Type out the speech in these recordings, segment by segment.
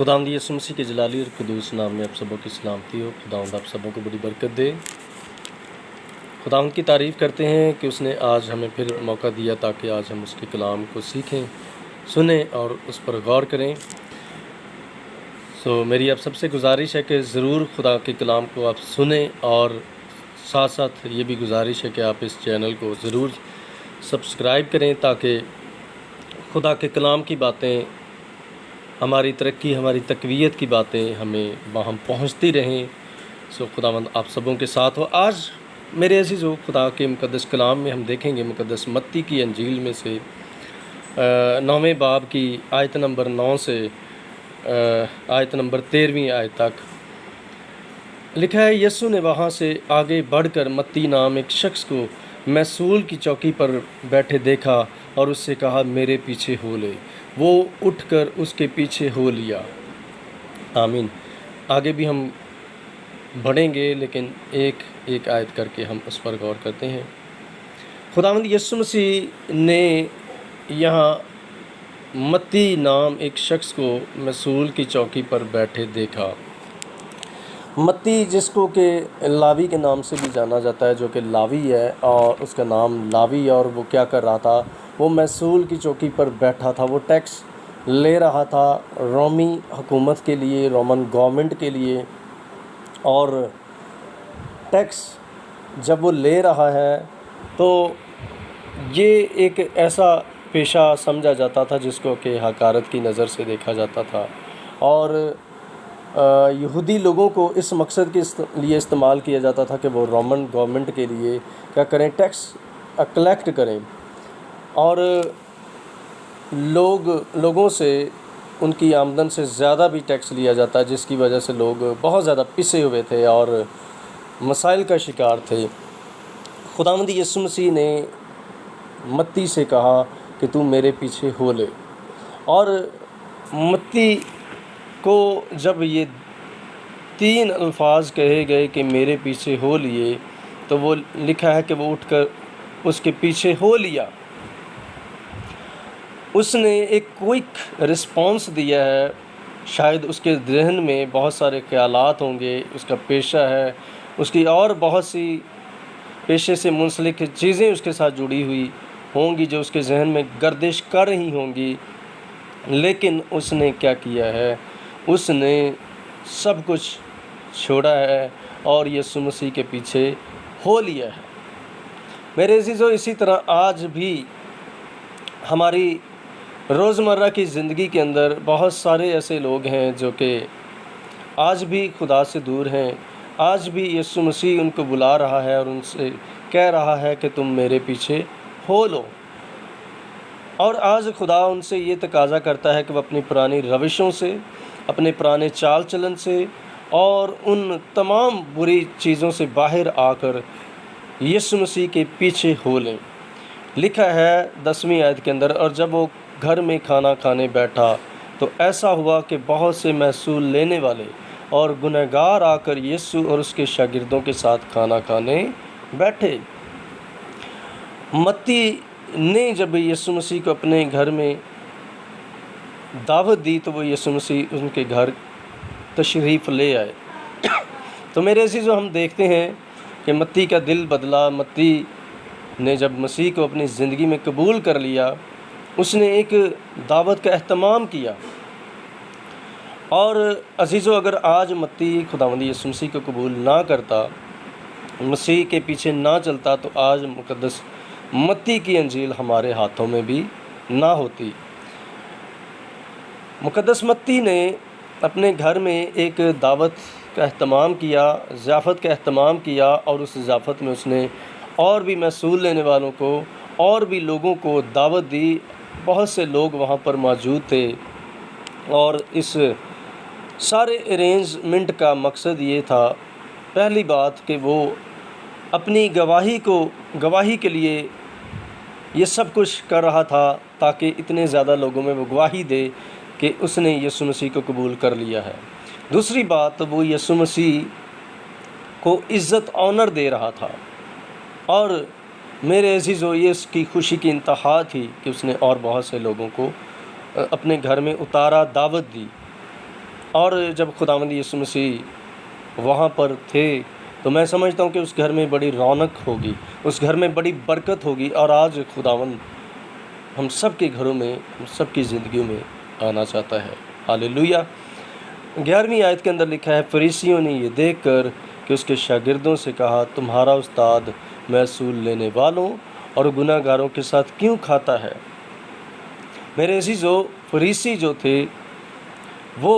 خداوند یسوع مسیح کے جلالی اور قدوس نام میں آپ سبوں کی سلامتی ہو۔ خداوند آپ سبوں کو بڑی برکت دے۔ خداوند کی تعریف کرتے ہیں کہ اس نے آج ہمیں پھر موقع دیا تاکہ آج ہم اس کے کلام کو سیکھیں، سنیں اور اس پر غور کریں۔ میری آپ سب سے گزارش ہے کہ ضرور خدا کے کلام کو آپ سنیں، اور ساتھ ساتھ یہ بھی گزارش ہے کہ آپ اس چینل کو ضرور سبسکرائب کریں تاکہ خدا کے کلام کی باتیں، ہماری ترقی، ہماری تقویت کی باتیں ہمیں باہم پہنچتی رہیں۔ خداوند آپ سبوں کے ساتھ ہو۔ آج میرے عزیزو، خدا کے مقدس کلام میں ہم دیکھیں گے مقدس متی کی انجیل میں سے 9ویں باب کی آیت نمبر 9 سے آیت نمبر 13ویں آیت تک لکھا ہے۔ یسوع نے وہاں سے آگے بڑھ کر متی نام ایک شخص کو محصول کی چوکی پر بیٹھے دیکھا اور اس سے کہا، میرے پیچھے ہو لے۔ وہ اٹھ کر اس کے پیچھے ہو لیا۔ آمین۔ آگے بھی ہم بڑھیں گے، لیکن ایک ایک آیت کر کے ہم اس پر غور کرتے ہیں۔ خداوند یسوع مسیح نے یہاں متی نام ایک شخص کو محصول کی چوکی پر بیٹھے دیکھا۔ متی، جس کو کہ لاوی کے نام سے بھی جانا جاتا ہے، جو کہ لاوی ہے اور اس کا نام لاوی، اور وہ کیا کر رہا تھا؟ وہ محصول کی چوکی پر بیٹھا تھا۔ وہ ٹیکس لے رہا تھا رومی حکومت کے لیے، رومن گورنمنٹ کے لیے۔ اور ٹیکس جب وہ لے رہا ہے تو یہ ایک ایسا پیشہ سمجھا جاتا تھا جس کو کہ حقارت کی نظر سے دیکھا جاتا تھا، اور یہودی لوگوں کو اس مقصد کے لیے استعمال کیا جاتا تھا کہ وہ رومن گورنمنٹ کے لیے کیا کریں؟ ٹیکس کلیکٹ کریں، اور لوگوں سے ان کی آمدن سے زیادہ بھی ٹیکس لیا جاتا ہے، جس کی وجہ سے لوگ بہت زیادہ پسے ہوئے تھے اور مسائل کا شکار تھے۔ خداوند یسوع مسیح نے متی سے کہا کہ تو میرے پیچھے ہو لے، اور متی کو جب یہ 3 الفاظ کہے گئے کہ میرے پیچھے ہو لیے، تو وہ لکھا ہے کہ وہ اٹھ کر اس کے پیچھے ہو لیا۔ اس نے ایک کوئک رسپانس دیا ہے۔ شاید اس کے ذہن میں بہت سارے خیالات ہوں گے، اس کا پیشہ ہے، اس کی اور بہت سی پیشے سے منسلک چیزیں اس کے ساتھ جڑی ہوئی ہوں گی جو اس کے ذہن میں گردش کر رہی ہوں گی، لیکن اس نے کیا کیا ہے؟ اس نے سب کچھ چھوڑا ہے اور یسوع مسیح کے پیچھے ہو لیا ہے۔ میرے عزیزو، اسی طرح آج بھی ہماری روزمرہ کی زندگی کے اندر بہت سارے ایسے لوگ ہیں جو کہ آج بھی خدا سے دور ہیں۔ آج بھی یسوع مسیح ان کو بلا رہا ہے اور ان سے کہہ رہا ہے کہ تم میرے پیچھے ہو لو، اور آج خدا ان سے یہ تقاضا کرتا ہے کہ وہ اپنی پرانی روشوں سے، اپنے پرانے چال چلن سے اور ان تمام بری چیزوں سے باہر آ کر یسوع مسیح کے پیچھے ہو لیں۔ لکھا ہے 10ویں آیت کے اندر، اور جب وہ گھر میں کھانا کھانے بیٹھا تو ایسا ہوا کہ بہت سے محصول لینے والے اور گنہگار آ کر یسوع اور اس کے شاگردوں کے ساتھ کھانا کھانے بیٹھے۔ متی نے جب یسوع مسیح کو اپنے گھر میں دعوت دی تو وہ یسوع مسیح ان کے گھر تشریف لے آئے۔ تو میرے عزیزو، ہم دیکھتے ہیں کہ متی کا دل بدلا۔ متی نے جب مسیح کو اپنی زندگی میں قبول کر لیا، اس نے ایک دعوت کا اہتمام کیا۔ اور عزیزو، اگر آج متی خداوند یسوع مسیح کو قبول نہ کرتا، مسیح کے پیچھے نہ چلتا، تو آج مقدس متی کی انجیل ہمارے ہاتھوں میں بھی نہ ہوتی۔ مقدس متی نے اپنے گھر میں ایک دعوت کا اہتمام کیا، ضیافت کا اہتمام کیا، اور اس ضیافت میں اس نے اور بھی محصول لینے والوں کو اور بھی لوگوں کو دعوت دی۔ بہت سے لوگ وہاں پر موجود تھے، اور اس سارے ارینجمنٹ کا مقصد یہ تھا، پہلی بات کہ وہ اپنی گواہی کے لیے یہ سب کچھ کر رہا تھا تاکہ اتنے زیادہ لوگوں میں وہ گواہی دے کہ اس نے یسوع مسیح کو قبول کر لیا ہے۔ دوسری بات، وہ یسوع مسیح کو عزت آنر دے رہا تھا، اور میرے عزیزو، یہ اس کی خوشی کی انتہا تھی کہ اس نے اور بہت سے لوگوں کو اپنے گھر میں اتارا، دعوت دی۔ اور جب خداوند یسوع مسیح وہاں پر تھے تو میں سمجھتا ہوں کہ اس گھر میں بڑی رونق ہوگی، اس گھر میں بڑی برکت ہوگی، اور آج خداوند ہم سب کے گھروں میں، ہم سب کی زندگیوں میں آنا چاہتا ہے۔ ہاللیلویہ۔ 11ویں آیت کے اندر لکھا ہے، فریسیوں نے یہ دیکھ کر کہ اس کے شاگردوں سے کہا، تمہارا استاد محصول لینے والوں اور گناہ گاروں کے ساتھ کیوں کھاتا ہے؟ میرے عزیزو، فریسی جو تھے وہ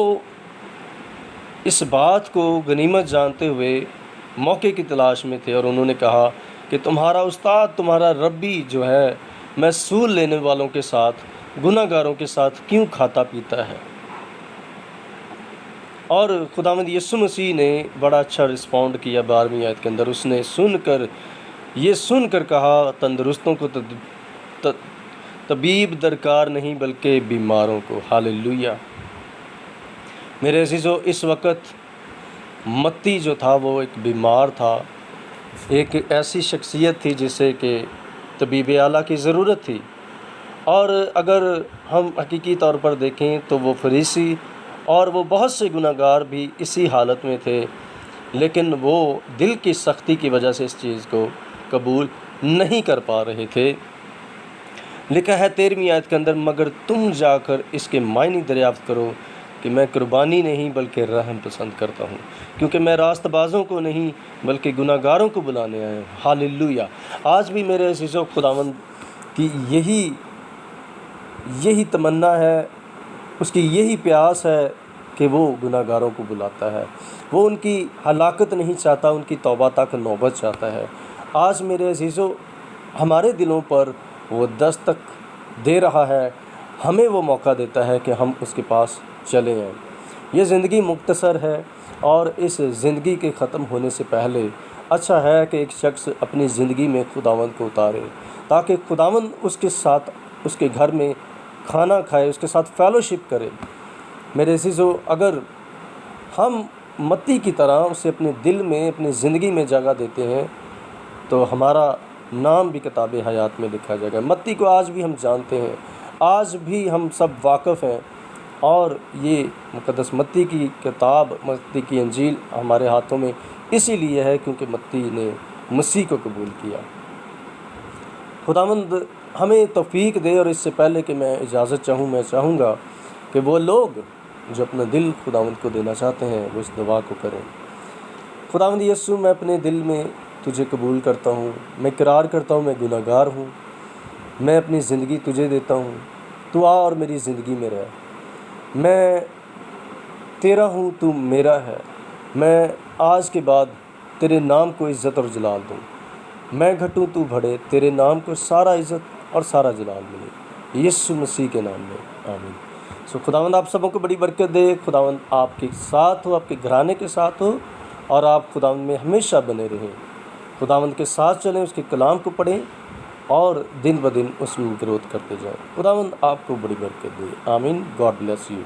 اس بات کو غنیمت جانتے ہوئے موقع کی تلاش میں تھے، اور انہوں نے کہا کہ تمہارا استاد، تمہارا ربی جو ہے محصول لینے والوں کے ساتھ، گناہ گاروں کے ساتھ کیوں کھاتا پیتا ہے؟ اور خداوند یسوع مسیح نے بڑا اچھا رسپونڈ کیا 12ویں آیت کے اندر، اس نے یہ سن کر کہا، تندرستوں کو طبیب درکار نہیں بلکہ بیماروں کو۔ ہاللیلویہ۔ میرے عزیزو، اس وقت متی جو تھا وہ ایک بیمار تھا، ایک ایسی شخصیت تھی جسے کہ طبیب اعلیٰ کی ضرورت تھی، اور اگر ہم حقیقی طور پر دیکھیں تو وہ فریسی اور وہ بہت سے گناہ گار بھی اسی حالت میں تھے، لیکن وہ دل کی سختی کی وجہ سے اس چیز کو قبول نہیں کر پا رہے تھے۔ لکھا ہے 13ویں آیت کے اندر، مگر تم جا کر اس کے معنی دریافت کرو کہ میں قربانی نہیں بلکہ رحم پسند کرتا ہوں، کیونکہ میں راست بازوں کو نہیں بلکہ گناہ گاروں کو بلانے آیا ہوں۔ ہاللیلویہ۔ آج بھی میرے عزیزو، خداوند کی یہی تمنا ہے، اس کی یہی پیاس ہے کہ وہ گناہ گاروں کو بلاتا ہے، وہ ان کی ہلاکت نہیں چاہتا، ان کی توبہ تک نوبت چاہتا ہے۔ آج میرے عزیزو، ہمارے دلوں پر وہ دستک دے رہا ہے، ہمیں وہ موقع دیتا ہے کہ ہم اس کے پاس چلے آئیں۔ یہ زندگی مختصر ہے، اور اس زندگی کے ختم ہونے سے پہلے اچھا ہے کہ ایک شخص اپنی زندگی میں خداوند کو اتارے، تاکہ خداوند اس کے ساتھ، اس کے گھر میں کھانا کھائے، اس کے ساتھ فیلوشپ کرے۔ میرے عزیزو، اگر ہم متی کی طرح اسے اپنے دل میں، اپنی زندگی میں جگہ دیتے ہیں تو ہمارا نام بھی کتاب حیات میں لکھا جائے گا۔ متی کو آج بھی ہم جانتے ہیں، آج بھی ہم سب واقف ہیں، اور یہ مقدس متی کی کتاب، متی کی انجیل ہمارے ہاتھوں میں اسی لیے ہے کیونکہ متی نے مسیح کو قبول کیا۔ خداوند ہمیں توفیق دے، اور اس سے پہلے کہ میں اجازت چاہوں، میں چاہوں گا کہ وہ لوگ جو اپنا دل خداوند کو دینا چاہتے ہیں وہ اس دعا کو کریں۔ خداوند یسوع، میں اپنے دل میں تجھے قبول کرتا ہوں، میں اقرار کرتا ہوں میں گناہ گار ہوں، میں اپنی زندگی تجھے دیتا ہوں، تو آ اور میری زندگی میں رہ۔ میں تیرا ہوں، تو میرا ہے، میں آج کے بعد تیرے نام کو عزت اور جلال دوں، میں گھٹوں تو بڑھے، تیرے نام کو سارا عزت اور سارا جلال ملے، یسوع مسیح کے نام میں، آمین۔ خداوند آپ سبوں کو بڑی برکت دے، خداوند آپ کے ساتھ ہو، آپ کے گھرانے کے ساتھ ہو، اور آپ خداوند میں ہمیشہ بنے رہیں۔ خداوند کے ساتھ چلیں، اس کے کلام کو پڑھیں، اور دن بدن اس میں گروتھ کرتے جائیں۔ خداوند آپ کو بڑی برکت دے، آمین۔ God bless you.